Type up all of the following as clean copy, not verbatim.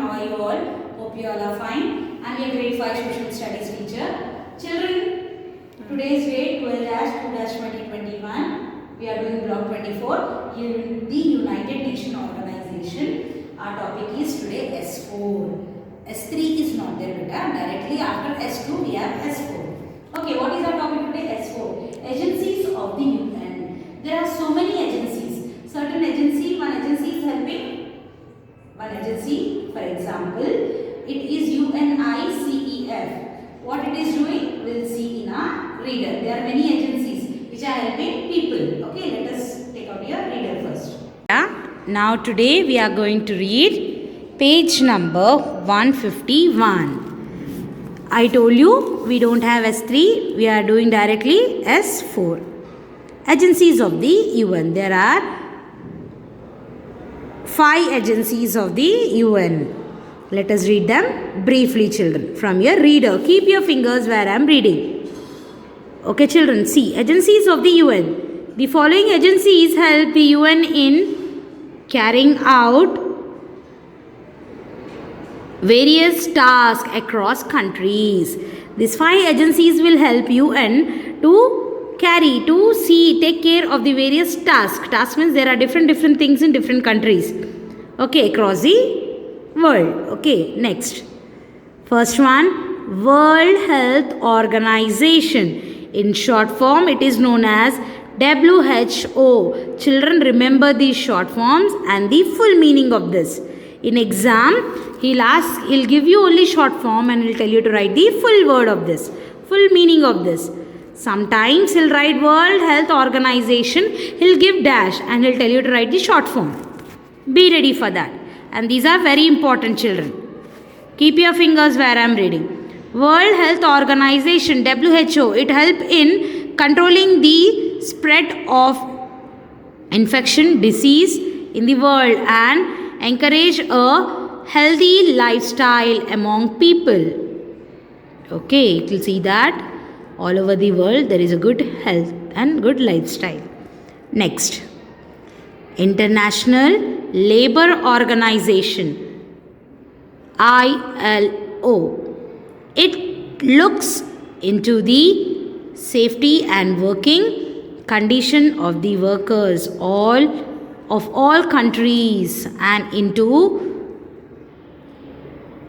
How are you all? Hope you all are fine. I am your grade 5 social studies teacher. Children, today's date 12-2-2021. We are doing block 24, the United Nations Organization. Our topic is today S4. S3 is not there, beta. Directly after S2 we have S4. Okay, what is our topic today? S4. Agencies of the UN. There are so many agencies. Certain agency, one agency is helping one agency. For example, it is UNICEF. What it is doing, we will see in our reader. There are many agencies which are helping people. Okay, let us take out your reader first. Now today we are going to read page number 151. I told you we don't have S3, we are doing directly S4. Agencies of the UN. There are 5 agencies of the UN. Let us read them briefly, children, from your reader. Keep your fingers where I am reading. Okay, children, see. Agencies of the UN. The following agencies help the UN in carrying out various tasks across countries. These 5 agencies will help UN to take care of the various tasks. Task means there are different things in different countries. Okay, across the world. Okay, next. First one, World Health Organization. In short form, it is known as WHO. Children, remember these short forms and the full meaning of this. In exam, he'll give you only short form and he'll tell you to write the full word of this, full meaning of this. Sometimes he'll write World Health Organization, he'll give dash and he'll tell you to write the short form. Be ready for that. And these are very important, children. Keep your fingers where I am reading. World Health Organization, WHO, it helps in controlling the spread of infection, disease in the world and encourage a healthy lifestyle among people. Okay, it will see that all over the world there is a good health and good lifestyle. Next, International Labour Organization, ILO. It looks into the safety and working condition of the workers of all countries and into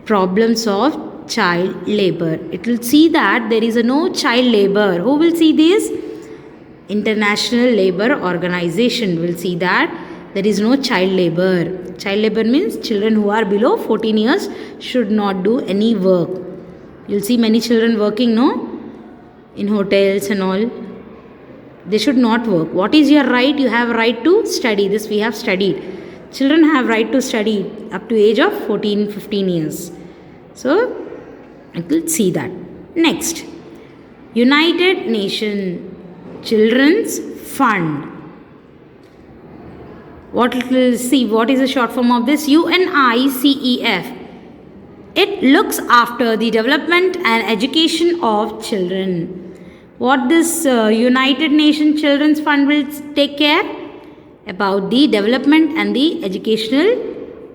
problems of child labor. It will see that there is no child labor. Who will see this? International Labour Organization will see that there is no child labor. Child labor means children who are below 14 years should not do any work. You'll see many children working, no? In hotels and all. They should not work. What is your right? You have right to study. This we have studied. Children have right to study up to age of 14, 15 years. So, it will see that. Next, United Nations Children's Fund. What it will see? What is the short form of this? UNICEF. It looks after the development and education of children. What this United Nations Children's Fund will take care? About the development and the educational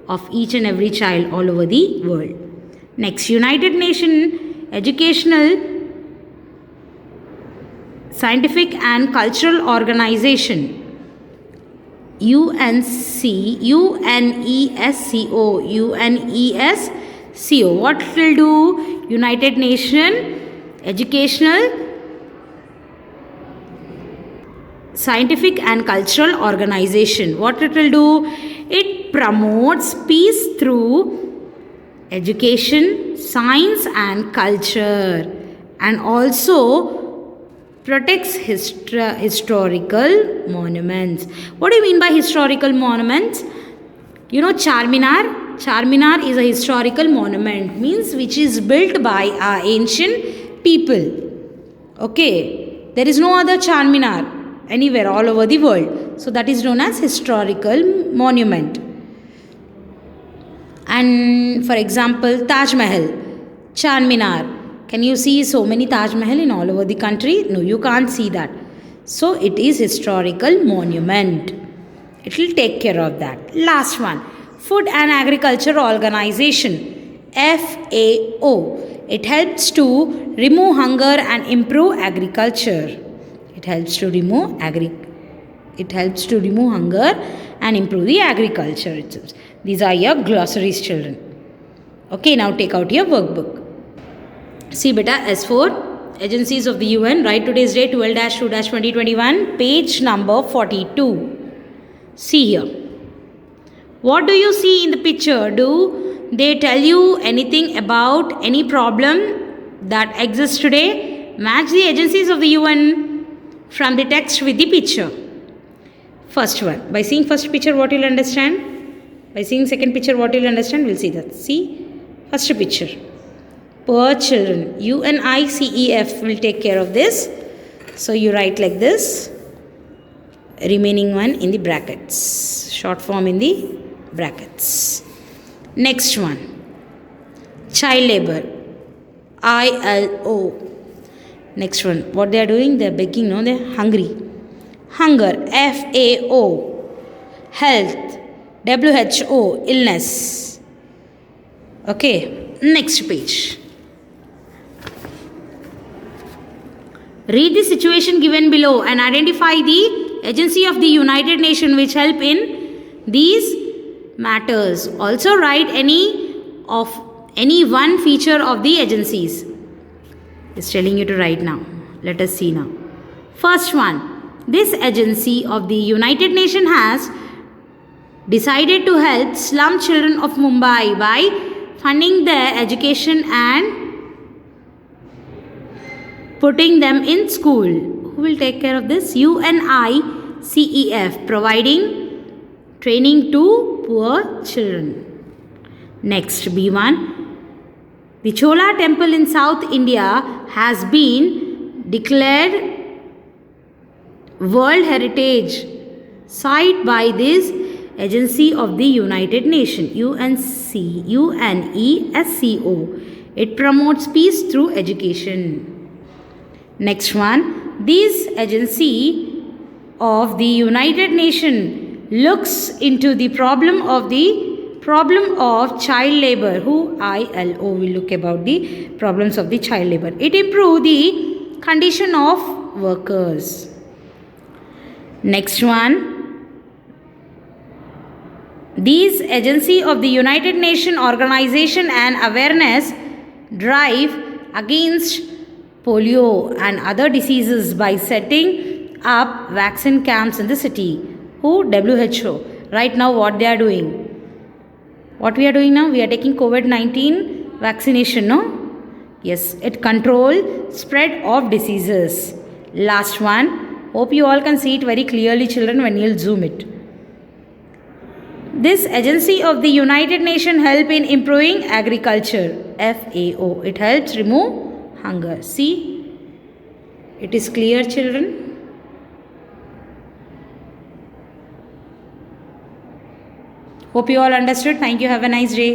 of each and every child all over the world. Next, United Nations Educational, Scientific and Cultural Organization, UNESCO. What it will do? United Nations Educational, Scientific and Cultural Organization. What it will do? It promotes peace through education, science and culture, and also protects historical monuments. What do you mean by historical monuments? You know Charminar? Charminar is a historical monument, means which is built by our ancient people. Okay, there is no other Charminar anywhere all over the world. So that is known as historical monument. And for example, Taj Mahal, Charminar. Can you see so many Taj Mahal in all over the country? No, you can't see that. So it is historical monument. It will take care of that. Last one, Food and Agriculture Organization, FAO. It helps to remove hunger and improve agriculture. It helps to remove hunger and improve the agriculture. These are your glossaries, children. Okay, now take out your workbook. See beta, S4. Agencies of the UN, write today's date 12-2-2021, page number 42. See here. What do you see in the picture? Do they tell you anything about any problem that exists today? Match the agencies of the UN from the text with the picture. First one. By seeing first picture, what you'll understand? By seeing second picture, what you'll understand? We'll see that. See, first picture. Poor children. UNICEF will take care of this. So you write like this. Remaining one in the brackets. Short form in the brackets. Next one. Child labor. ILO. Next one. What they are doing? They are begging, no? They are hungry. Hunger. FAO. Health. WHO. Illness. Okay. Next page. Read the situation given below and identify the agency of the United Nations which help in these matters. Also write any one feature of the agencies. It's telling you to write now. Let us see now. First one. This agency of the United Nations has decided to help slum children of Mumbai by funding their education and putting them in school. Who will take care of this? UNICEF, providing training to poor children. Next, B1. The Chola temple in South India has been declared World Heritage Site by this agency of the United Nations, UNESCO. It promotes peace through education. Next one. This agency of the United Nations looks into the problem of child labor. ILO will look about the problems of the child labor. It improves the condition of workers. Next one. These agency of the United Nations organization and awareness drive against polio and other diseases by setting up vaccine camps in the city. WHO. Right now what they are doing? What we are doing now? We are taking COVID-19 vaccination, no? Yes, it controls spread of diseases. Last one. Hope you all can see it very clearly, children, when you'll zoom it. This agency of the United Nations help in improving agriculture. FAO. It helps remove hunger. See? It is clear, children? Hope you all understood. Thank you. Have a nice day.